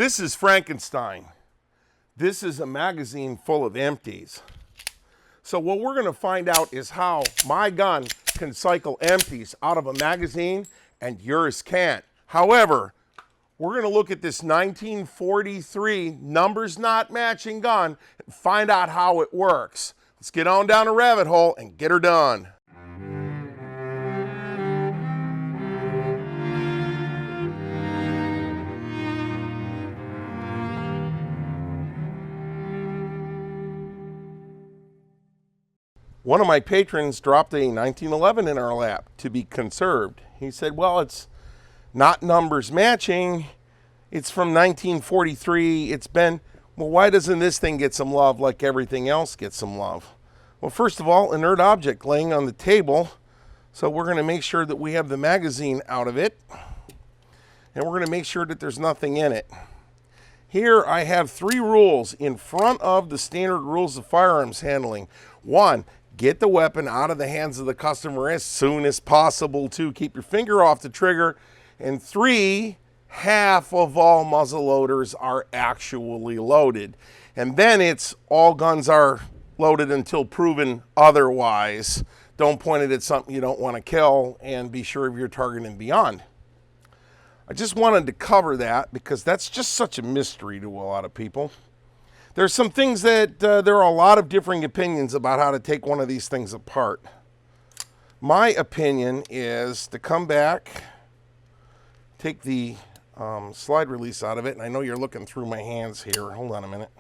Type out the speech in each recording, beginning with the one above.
This is Frankenstein. This is a magazine full of empties. So what we're going to find out is how my gun can cycle empties out of a magazine and yours can't. However, we're going to look at this 1943 numbers not matching gun and find out how it works. Let's get on down a rabbit hole and get her done. One of my patrons dropped a 1911 in our lap to be conserved. He said, well, it's not numbers matching. It's from 1943. It's been, well, why doesn't this thing get some love like everything else gets some love? Well, first of all, inert object laying on the table. So we're going to make sure that we have the magazine out of it. And we're going to make sure that there's nothing in it. Here I have 3 rules in front of the standard rules of firearms handling. 1, get the weapon out of the hands of the customer as soon as possible. 2, keep your finger off the trigger. And 3, half of all muzzle loaders are actually loaded. And then it's all guns are loaded until proven otherwise. Don't point it at something you don't want to kill and be sure of your target and beyond. I just wanted to cover that because that's just such a mystery to a lot of people. There's some things that there are a lot of differing opinions about how to take one of these things apart. My opinion is to come back, take the slide release out of it, and I know you're looking through my hands here. Hold on a minute.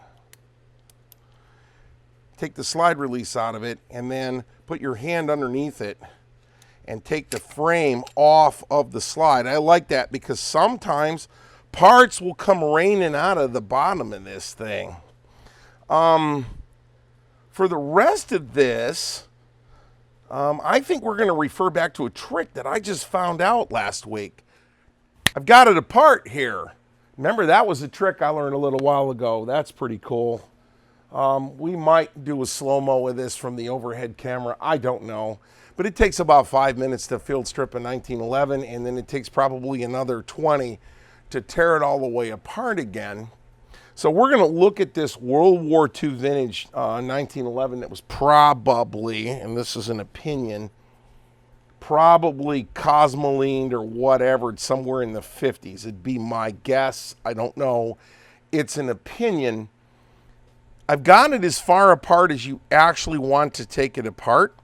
Take the slide release out of it and then put your hand underneath it and take the frame off of the slide. I like that because sometimes parts will come raining out of the bottom of this thing. For the rest of this, I think we're going to refer back to a trick that I just found out last week. I've got it apart here. Remember, that was a trick I learned a little while ago. That's pretty cool. We might do a slow-mo with this from the overhead camera. I don't know. But it takes about 5 minutes to field strip a 1911, and then it takes probably another 20 to tear it all the way apart again. So we're going to look at this World War II vintage 1911 that was probably, and this is an opinion, probably cosmolined or whatever, somewhere in the 50s. It'd be my guess. I don't know. It's an opinion. I've got it as far apart as you actually want to take it apart.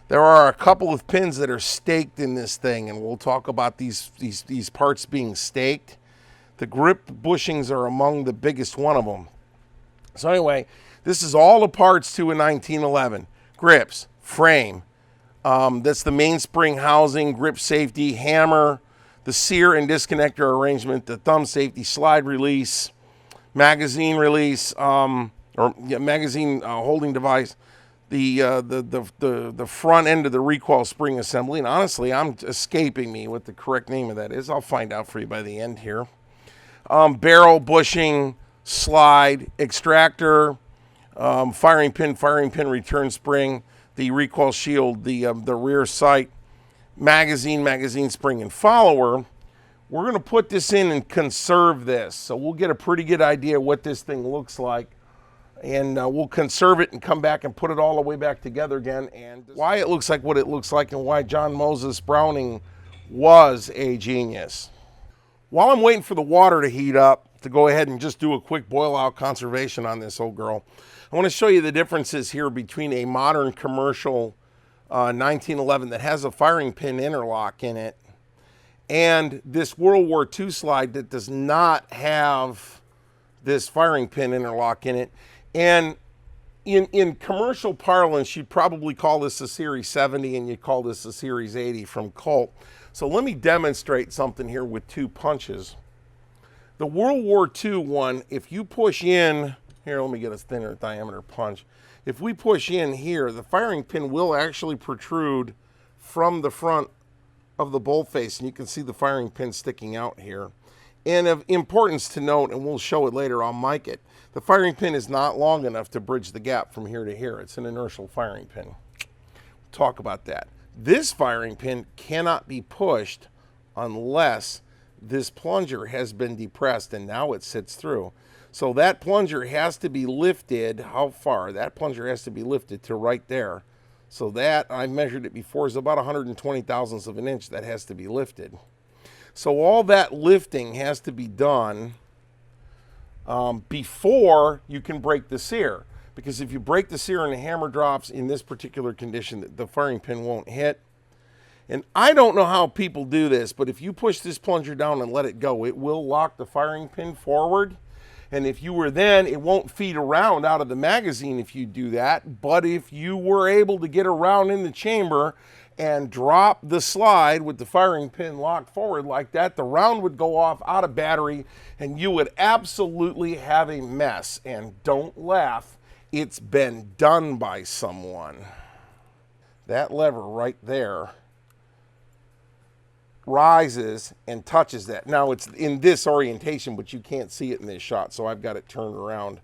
There are a couple of pins that are staked in this thing, and we'll talk about these parts being staked. The grip bushings are among the biggest one of them. So anyway, this is all the parts to a 1911. Grips, frame, that's the mainspring housing, grip safety, hammer, the sear and disconnector arrangement, the thumb safety, slide release, magazine release, magazine holding device, the front end of the recoil spring assembly. And honestly, I'm escaping me what the correct name of that is. I'll find out for you by the end here. Barrel, bushing, slide, extractor, firing pin return spring, the recoil shield, the rear sight, magazine spring, and follower. We're going to put this in and conserve this. So we'll get a pretty good idea what this thing looks like. And we'll conserve it and come back and put it all the way back together again. And why it looks like what it looks like and why John Moses Browning was a genius. While I'm waiting for the water to heat up, to go ahead and just do a quick boil out conservation on this old girl, I want to show you the differences here between a modern commercial 1911 that has a firing pin interlock in it and this World War II slide that does not have this firing pin interlock in it. And in commercial parlance, you'd probably call this a Series 70 and you'd call this a Series 80 from Colt. So let me demonstrate something here with 2 punches. The World War II one, if you push in, here, let me get a thinner diameter punch. If we push in here, the firing pin will actually protrude from the front of the bolt face, and you can see the firing pin sticking out here. And of importance to note, and we'll show it later, I'll mic it, the firing pin is not long enough to bridge the gap from here to here. It's an inertial firing pin. We'll talk about that. This firing pin cannot be pushed unless this plunger has been depressed and now it sits through. So that plunger has to be lifted. How far? That plunger has to be lifted to right there. So that, I measured it before, is about 120 thousandths of an inch that has to be lifted. So all that lifting has to be done before you can break the sear. Because if you break the sear and the hammer drops in this particular condition, the firing pin won't hit. And I don't know how people do this, but if you push this plunger down and let it go, it will lock the firing pin forward. And if you were then, it won't feed around out of the magazine if you do that. But if you were able to get around in the chamber and drop the slide with the firing pin locked forward like that, the round would go off out of battery and you would absolutely have a mess. And don't laugh, it's been done by someone. That lever right there rises and touches that. Now it's in this orientation, but you can't see it in this shot, so I've got it turned around.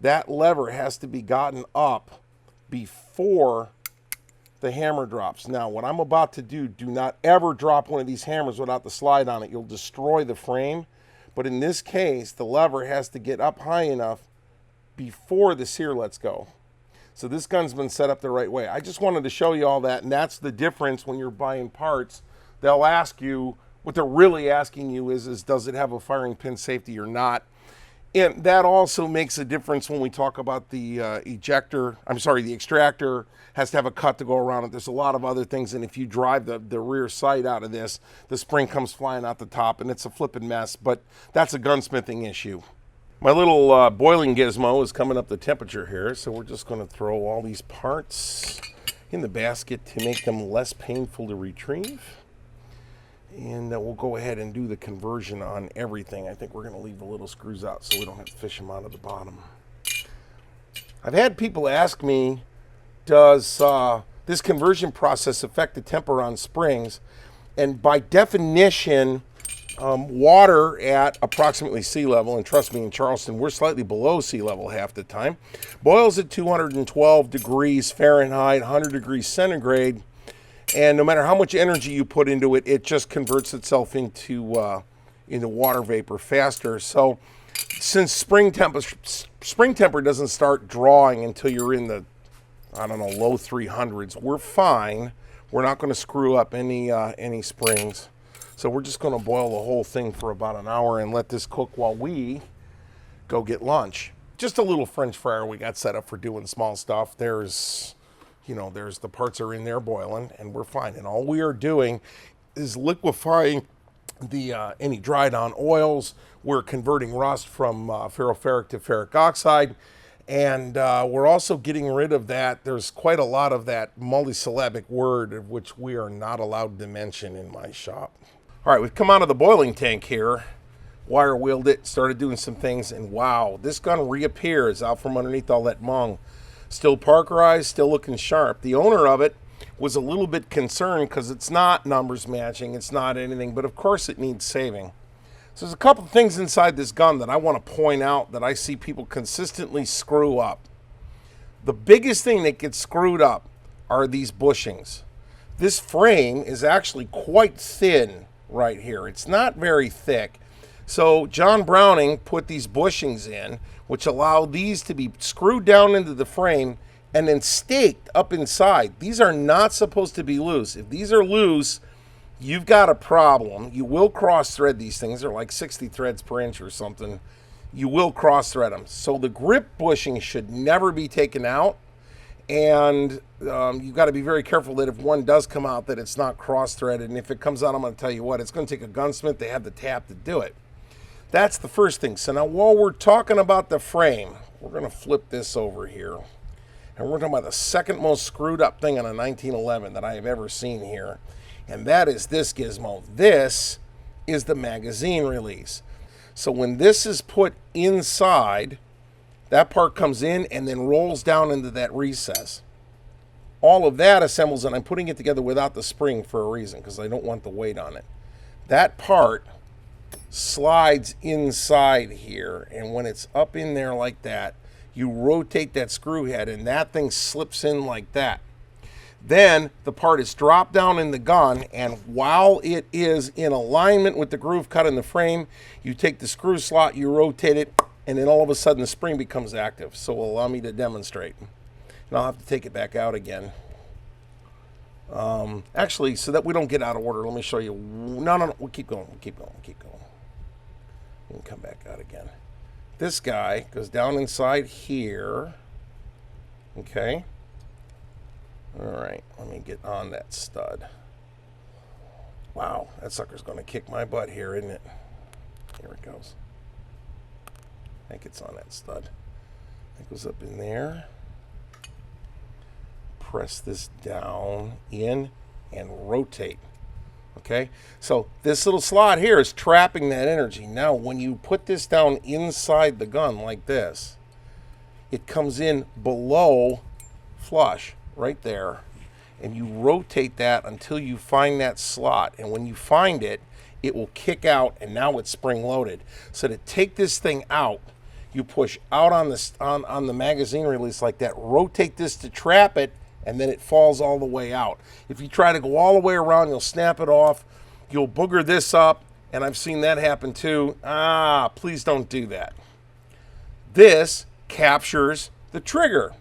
That lever has to be gotten up before the hammer drops. Now what I'm about to do not ever drop one of these hammers without the slide on it. You'll destroy the frame. But in this case, the lever has to get up high enough before the sear lets go. So this gun's been set up the right way. I just wanted to show you all that, and that's the difference when you're buying parts. They'll ask you, what they're really asking you is does it have a firing pin safety or not? And that also makes a difference when we talk about the the extractor has to have a cut to go around it. There's a lot of other things, and if you drive the rear sight out of this, the spring comes flying out the top, and it's a flipping mess, but that's a gunsmithing issue. My little boiling gizmo is coming up the temperature here, so we're just going to throw all these parts in the basket to make them less painful to retrieve. And we'll go ahead and do the conversion on everything. I think we're going to leave the little screws out so we don't have to fish them out of the bottom. I've had people ask me, does this conversion process affect the temper on springs? And by definition, water at approximately sea level, and trust me, in Charleston, we're slightly below sea level half the time, boils at 212 degrees Fahrenheit, 100 degrees centigrade. And no matter how much energy you put into it, it just converts itself into water vapor faster. So since spring temper doesn't start drawing until you're in the, I don't know, low 300s, we're fine. We're not going to screw up any springs. So we're just going to boil the whole thing for about an hour and let this cook while we go get lunch. Just a little French fryer we got set up for doing small stuff. There's the parts are in there boiling, and we're fine. And all we are doing is liquefying any dried on oils. We're converting rust from ferroferric to ferric oxide, and we're also getting rid of that. There's quite a lot of that multisyllabic word of which we are not allowed to mention in my shop. All right, we've come out of the boiling tank here, wire wheeled it, started doing some things, and wow, this gun reappears out from underneath all that mung. Still parkerized, still looking sharp. The owner of it was a little bit concerned because it's not numbers matching, it's not anything, but of course it needs saving. So there's a couple things inside this gun that I want to point out that I see people consistently screw up. The biggest thing that gets screwed up are these bushings. This frame is actually quite thin right here. It's not very thick. So John Browning put these bushings in, which allow these to be screwed down into the frame and then staked up inside. These are not supposed to be loose. If these are loose, you've got a problem. You will cross thread these things. They're like 60 threads per inch or something. You will cross thread them. So the grip bushing should never be taken out. And you've got to be very careful that if one does come out that it's not cross threaded. And if it comes out, I'm going to tell you what, it's going to take a gunsmith to have the tap to do it. That's the first thing. So now while we're talking about the frame, we're going to flip this over here. And we're talking about the second most screwed up thing on a 1911 that I have ever seen here. And that is this gizmo. This is the magazine release. So when this is put inside, that part comes in and then rolls down into that recess. All of that assembles, and I'm putting it together without the spring for a reason because I don't want the weight on it. That part slides inside here, and when it's up in there like that, you rotate that screw head and that thing slips in like that. Then the part is dropped down in the gun, and while it is in alignment with the groove cut in the frame, you take the screw slot, you rotate it, and then all of a sudden the spring becomes active. So allow me to demonstrate. And I'll have to take it back out again. Actually, so that we don't get out of order, let me show you. No, we'll keep going, we'll keep going, we'll keep going. We can come back out again. This guy goes down inside here. Okay. All right, let me get on that stud. Wow, that sucker's going to kick my butt here, isn't it? Here it goes. I think it's on that stud. It goes up in there. Press this down in and rotate. Okay, so this little slot here is trapping that energy. Now, when you put this down inside the gun like this, it comes in below flush. Right there, and you rotate that until you find that slot, and when you find it, it will kick out, and now it's spring loaded. So to take this thing out, you push out on the magazine release like that, rotate this to trap it, and then it falls all the way out. If you try to go all the way around, you'll snap it off, you'll booger this up, and I've seen that happen too. Please don't do that. This captures the trigger.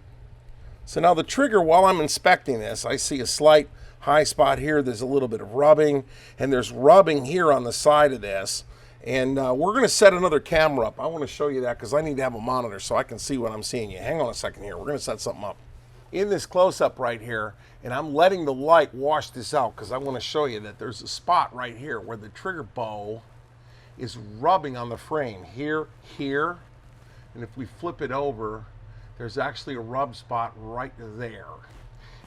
So now the trigger, while I'm inspecting this, I see a slight high spot here. There's a little bit of rubbing, and there's rubbing here on the side of this. And we're going to set another camera up. I want to show you that because I need to have a monitor so I can see what I'm seeing. Hang on a second here. We're going to set something up. In this close-up right here, and I'm letting the light wash this out because I want to show you that there's a spot right here where the trigger bow is rubbing on the frame. Here, and if we flip it over, there's actually a rub spot right there.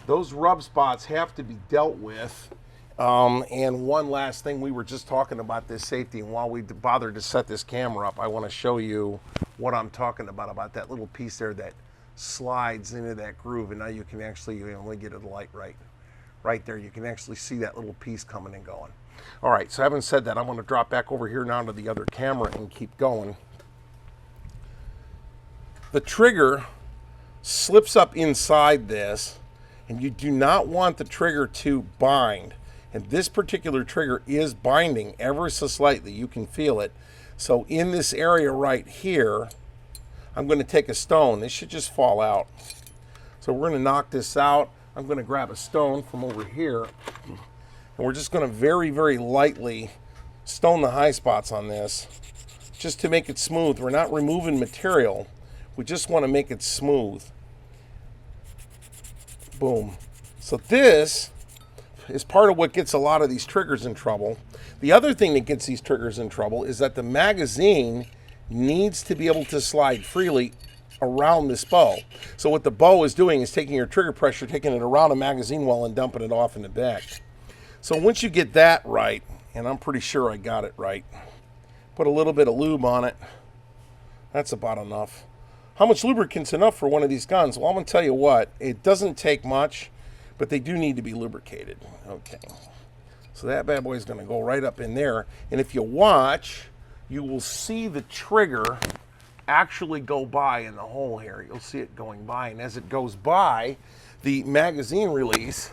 Those rub spots have to be dealt with. And one last thing, we were just talking about this safety, and while we bothered to set this camera up, I want to show you what I'm talking about that little piece there that slides into that groove, and now you can actually, let me get the light right there, you can actually see that little piece coming and going. All right, so having said that, I'm going to drop back over here now to the other camera and keep going. The trigger slips up inside this, and you do not want the trigger to bind. And this particular trigger is binding ever so slightly. You can feel it. So in this area right here, I'm going to take a stone. This should just fall out. So we're going to knock this out. I'm going to grab a stone from over here, and we're just going to very, very lightly stone the high spots on this just to make it smooth. We're not removing material. We just want to make it smooth. Boom. So this is part of what gets a lot of these triggers in trouble. The other thing that gets these triggers in trouble is that the magazine needs to be able to slide freely around this bow. So what the bow is doing is taking your trigger pressure, taking it around a magazine well, and dumping it off in the back. So once you get that right, and I'm pretty sure I got it right, put a little bit of lube on it. That's about enough. How much lubricant's enough for one of these guns? Well, I'm going to tell you what, it doesn't take much, but they do need to be lubricated. Okay, so that bad boy is going to go right up in there, and if you watch, you will see the trigger actually go by in the hole here. You'll see it going by, and as it goes by, the magazine release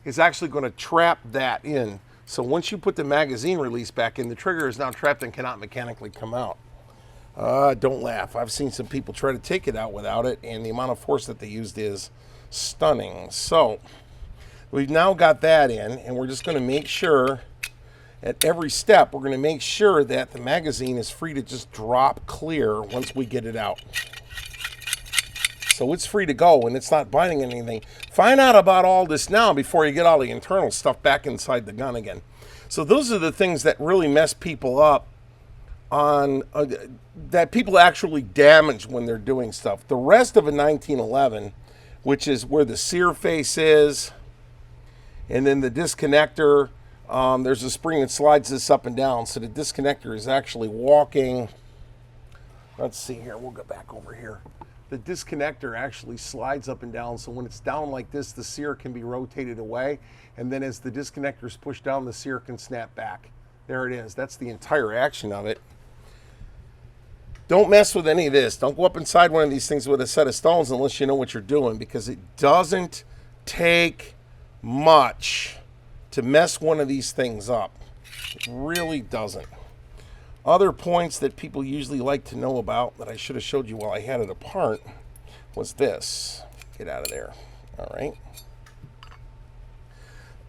is actually going to trap that in. So once you put the magazine release back in, the trigger is now trapped and cannot mechanically come out. Don't laugh. I've seen some people try to take it out without it, and the amount of force that they used is stunning. So we've now got that in, and we're just going to make sure at every step, we're going to make sure that the magazine is free to just drop clear once we get it out. So it's free to go, and it's not binding anything. Find out about all this now before you get all the internal stuff back inside the gun again. So those are the things that really mess people up on that people actually damage when they're doing stuff. The rest of a 1911, which is where the sear face is, and then the disconnector, there's a spring that slides this up and down, so the disconnector is actually walking. Let's see here, we'll go back over here. The disconnector actually slides up and down, so when it's down like this, the sear can be rotated away, and then as the disconnector is pushed down, the sear can snap back. There it is. That's the entire action of it. Don't mess with any of this. Don't go up inside one of these things with a set of stones unless you know what you're doing, because it doesn't take much to mess one of these things up. It really doesn't. Other points that people usually like to know about that I should have showed you while I had it apart was this. Get out of there. All right.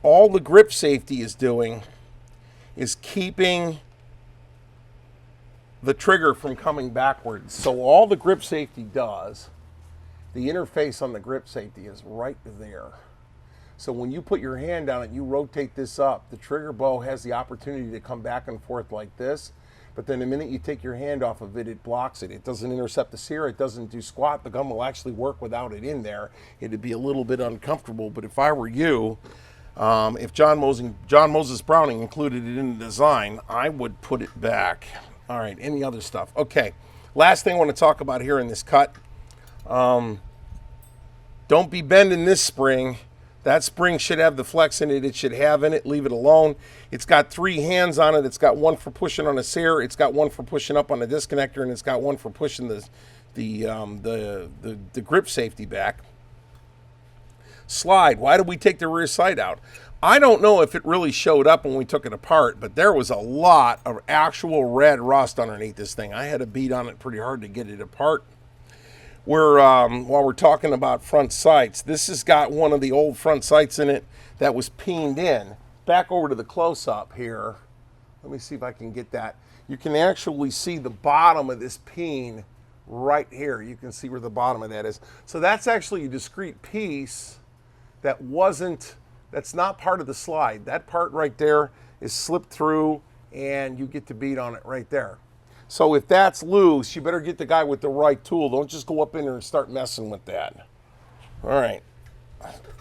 All the grip safety is doing is keeping the trigger from coming backwards. So all the grip safety does, the interface on the grip safety is right there. So when you put your hand on it, you rotate this up, the trigger bow has the opportunity to come back and forth like this. But then the minute you take your hand off of it, it blocks it. It doesn't intercept the sear. It doesn't do squat. The gun will actually work without it in there. It'd be a little bit uncomfortable. But if I were you, if John Moses Browning included it in the design, I would put it back. All right, any other stuff? Okay, last thing I want to talk about here in this cut. Don't be bending this spring. That spring should have the flex in it. It should have in it. Leave it alone. It's got 3 hands on it. It's got one for pushing on a sear. It's got one for pushing up on the disconnector, and it's got one for pushing the grip safety back. Slide. Why did we take the rear sight out? I don't know if it really showed up when we took it apart, but there was a lot of actual red rust underneath this thing. I had to beat on it pretty hard to get it apart. While we're talking about front sights, this has got one of the old front sights in it that was peened in. Back over to the close-up here. Let me see if I can get that. You can actually see the bottom of this peen right here. You can see where the bottom of that is. So that's actually a discrete piece that's not part of the slide. That part right there is slipped through, and you get to beat on it right there. So if that's loose, you better get the guy with the right tool. Don't just go up in there and start messing with that. All right,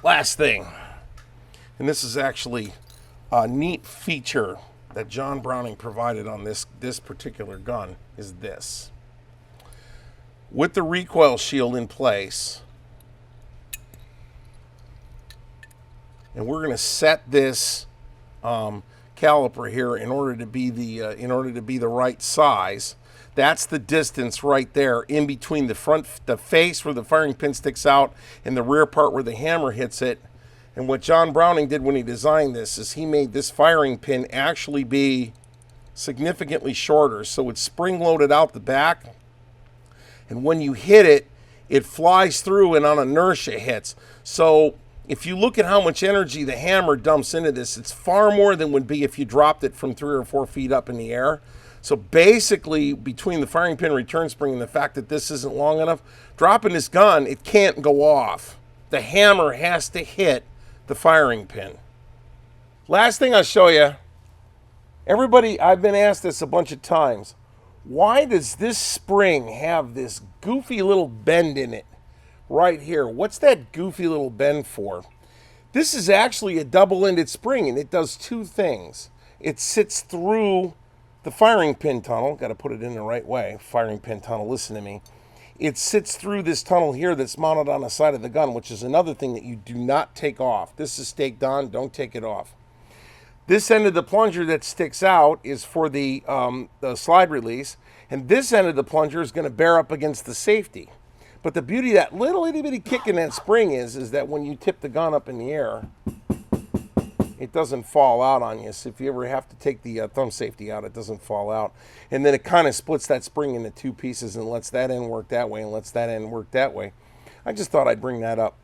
last thing. And this is actually a neat feature that John Browning provided on this particular gun is this. With the recoil shield in place, and we're going to set this caliper here in order to be the right size. That's the distance right there in between the face where the firing pin sticks out and the rear part where the hammer hits it. And what John Browning did when he designed this is he made this firing pin actually be significantly shorter, so it's spring loaded out the back, and when you hit it, it flies through and on inertia hits. So if you look at how much energy the hammer dumps into this, it's far more than would be if you dropped it from 3 or 4 feet up in the air. So basically, between the firing pin return spring and the fact that this isn't long enough, dropping this gun, it can't go off. The hammer has to hit the firing pin. Last thing I'll show you. Everybody, I've been asked this a bunch of times. Why does this spring have this goofy little bend in it? Right here. What's that goofy little bend for? This is actually a double-ended spring, and it does 2 things. It sits through the firing pin tunnel. Got to put it in the right way. Firing pin tunnel, listen to me. It sits through this tunnel here that's mounted on the side of the gun, which is another thing that you do not take off. This is staked on. Don't take it off. This end of the plunger that sticks out is for the slide release, and this end of the plunger is going to bear up against the safety. But the beauty of that little itty bitty kick in that spring is that when you tip the gun up in the air, it doesn't fall out on you. So if you ever have to take the thumb safety out, it doesn't fall out. And then it kind of splits that spring into 2 pieces and lets that end work that way and lets that end work that way. I just thought I'd bring that up.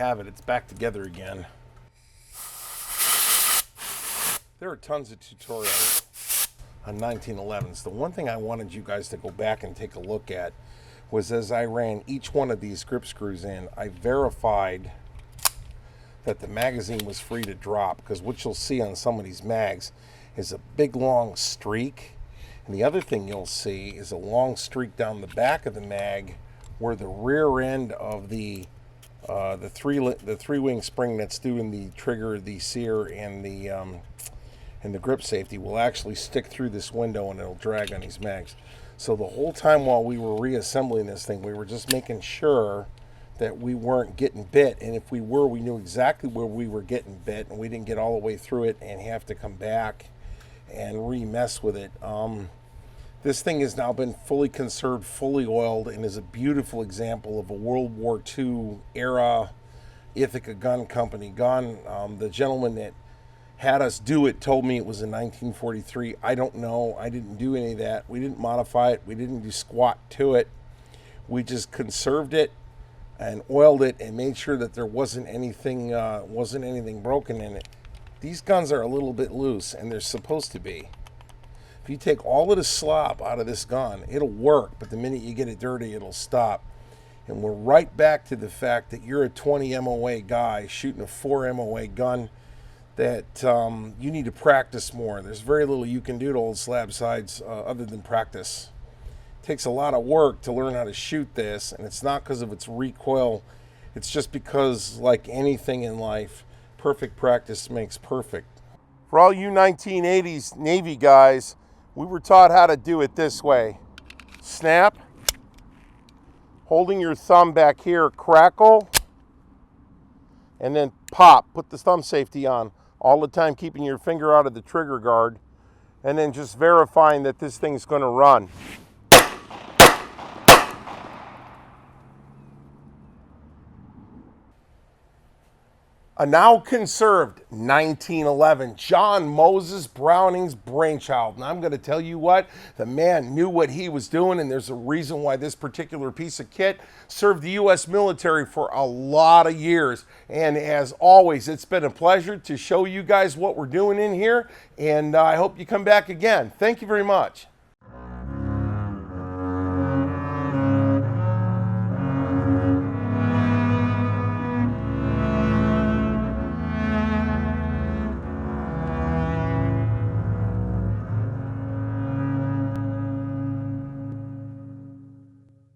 have it. It's back together again. There are tons of tutorials on 1911s. The one thing I wanted you guys to go back and take a look at was, as I ran each one of these grip screws in, I verified that the magazine was free to drop, because what you'll see on some of these mags is a big long streak, and the other thing you'll see is a long streak down the back of the mag where the rear end of the three-wing spring that's doing the trigger, the sear, and the grip safety will actually stick through this window, and it'll drag on these mags. So the whole time while we were reassembling this thing, we were just making sure that we weren't getting bit, and if we were, we knew exactly where we were getting bit, and we didn't get all the way through it and have to come back and re-mess with it. This thing has now been fully conserved, fully oiled, and is a beautiful example of a World War II era Ithaca gun company gun. The gentleman that had us do it told me it was in 1943. I don't know. I didn't do any of that. We didn't modify it. We didn't do squat to it. We just conserved it and oiled it and made sure that there wasn't anything broken in it. These guns are a little bit loose, and they're supposed to be. If you take all of the slop out of this gun, it'll work, but the minute you get it dirty, it'll stop. And we're right back to the fact that you're a 20 MOA guy shooting a 4 MOA gun, that you need to practice more. There's very little you can do to old slab sides other than practice. It takes a lot of work to learn how to shoot this, and it's not because of its recoil. It's just because, like anything in life, perfect practice makes perfect. For all you 1980s Navy guys, we were taught how to do it this way. Snap, holding your thumb back here, crackle, and then pop. Put the thumb safety on. All the time keeping your finger out of the trigger guard, and then just verifying that this thing's going to run. A now conserved 1911 John Moses Browning's brainchild. And I'm going to tell you what, the man knew what he was doing, and there's a reason why this particular piece of kit served the U.S. military for a lot of years. And as always, it's been a pleasure to show you guys what we're doing in here, and I hope you come back again. Thank you very much.